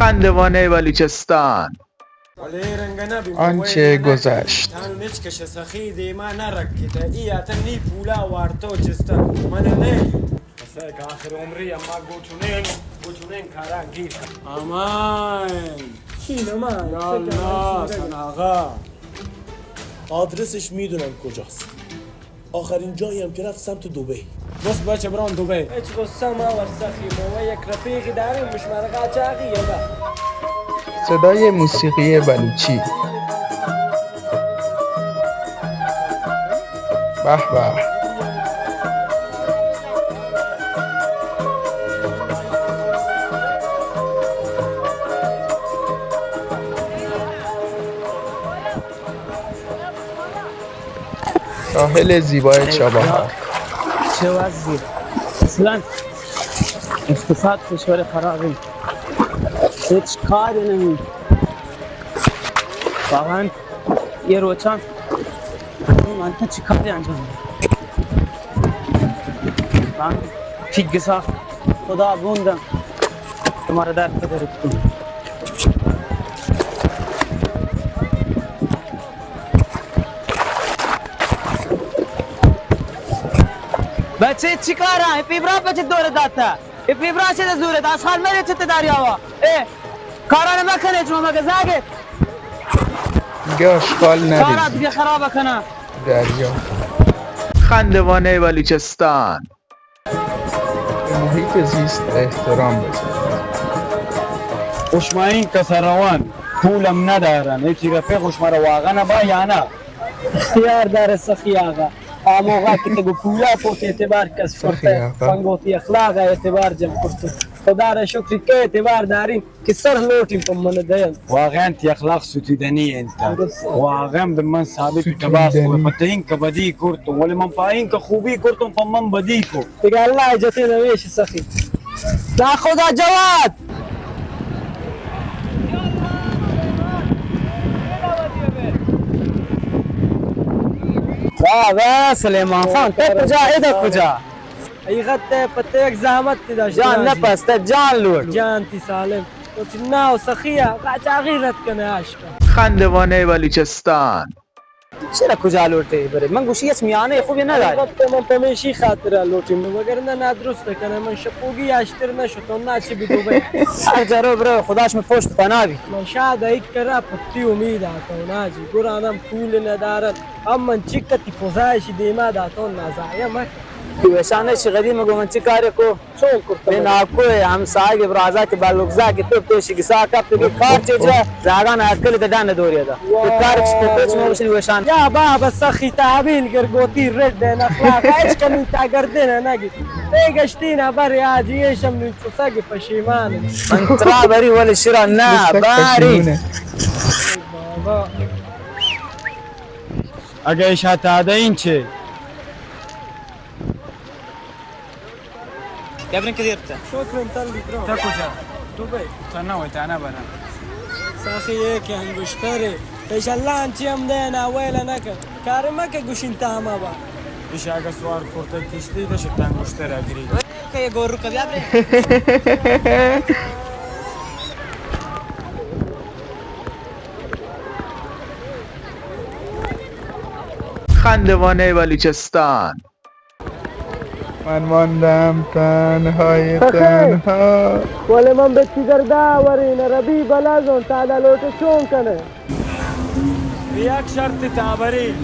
خندوانه بلوچستان. آنچه گذشت. آدرسش میدونم کجاست. آخرین جایی هم که رفت سمت دبی. بس بچه برام دبی. هیچ قصه ما ورسخی ما یک رفیقی داریم مش مرقه چاقیه با. صدای موسیقی بلوچی. به به. ساحل زیبای چابهار. چه وضعی؟ اصلا اقتصاد کشور خرابه، هیچ کاری نمی. واقعا یه روچان من تا چی کاری انجام میدم؟ من پیگسا خدا بوندم تمہارا درد پدر کنم. بچه چی کاره؟ فیبرا بچه دوره داتا فیبرا چه دوره داست از حال میره چه داریا کارانه مکنه چون مگه زاگه دیگه اشکال کارا ندید. دیگه خراب کنه. دریا. خندوانه بلوچستان. به محیط زیست احترام بذارید. خوشماین کسروان پولم ندارن هیچی رفیق خوشماره واقعا با یا نه اختیار داره سخی آقا. آموغا که تگو پولا پوت اعتبار کس کرده فنگوتی اخلاق اعتبار جمع کرده. خدا را شکری که اعتبار داریم که سر لوٹیم پا من دیل. واقعا تی اخلاق ستیدنی انت واقعا به من ثابت تباس و فتحین که بدی کرتم ولی من پایین که خوبی کرتم پا من بدی کو دیگه الله اجتی نویش سخی. لا خدا جواد واو سلیمان خان تو کجا ایده کجا؟ حقیقت پته یک زحمت تی داشت جان نپست جان لوٹ جان تی سالم تو چی ناو سخیه قاچاقی رد کنه عشقا. خندوانه بلوچستان. چرا کجا لوٹه بره؟ من گوشی اسم میانه خوبی نداری. وقت من پمیشی خاطره لوٹیم وگرنه ندرست کنه من شپوگی اشتر نشد و نچی بی دوبه. هر جا برو خداش می پشت پناهی. من شاید ایک کرا پتی امید آتا و ناجی گرانم پول ندارد اما من چیکتی فضایشی دیما داتا و نازایا مک وشانه چی قدیم میگم من چی کاری کو؟ چون کرتا من آکوی همسایه که برازا که بالوگزا که توشی که ساکت تو که کار چجا زاگان اکلی دادن دوریه دا. کارش تو میگوشی وشان. یا بابا سخی تابین گرگوتی رد نخلاق ایش کنی تا گردن نگی. بیگشتینا بری آجیشم نیم فساگی پشیمانه. من ترا بری ولی شیرا نه باری. بابا. اگه اشات این چه؟ قبل كده يرتاح. شكرا تلي برو. تا کجا؟ دبي. تنها برم ساخي هيك هنگشتري. ايش الله انت يم دينا ويلا نك. كارمك گوشين تاما با. ایش اگه سوار کرده کشتی داشت تنگشتر اگری که گورو کبی ابره. خندوانه بلوچستان. من ماندم تنهای تنها. ولی من به چی درداورین ربی بلازون تعالی لوٹه چون کنه. یک شرط تابری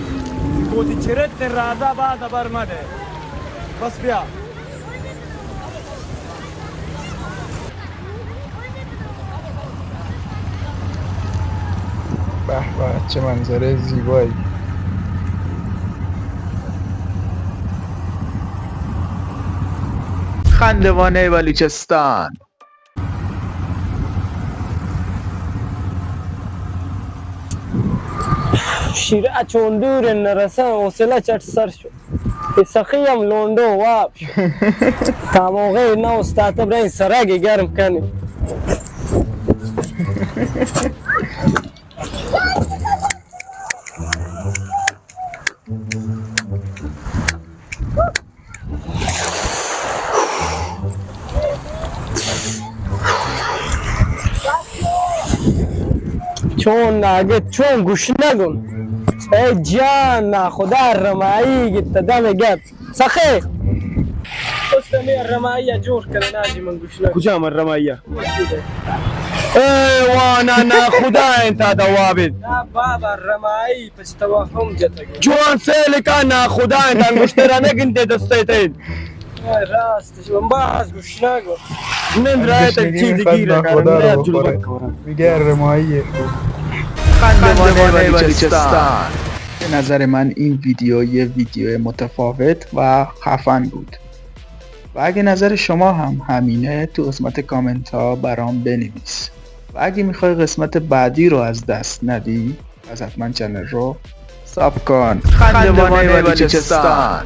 گوتی چرت رازا باز برمده بس بیا به به چه منظره زیبایی. خندوانه بلوچستان. شیره چون دور نرسه حوصله چت سر شد. سخیم لوندو واب شد. تا موقع نه استاد برای سرگی گرم کنیم. چون نگه چون گوش نگم ای جان نا خدا رمایی گیت دم گپ سخی استمی رمایی جور کنه ناجی من گوش نگم کجا من رمایه ای وانا نا خدا انت دوابد نه بابا رمایی پس توهم جتا جوان سیلکا نا خدا انت انگشترا نگنده دستیتین راستش من باز گوش نگم من رایت چیزی گیره خدا رو جلو بخوره. بکنم میگه رماییه. خندوانه بلوچستان. به نظر من این ویدیو یه ویدیو متفاوت و خفن بود و اگه نظر شما هم همینه تو قسمت کامنت ها برام بنویس و اگه میخوای قسمت بعدی رو از دست ندی پس حتما چنل رو ساب کن. خندوانه بلوچستان.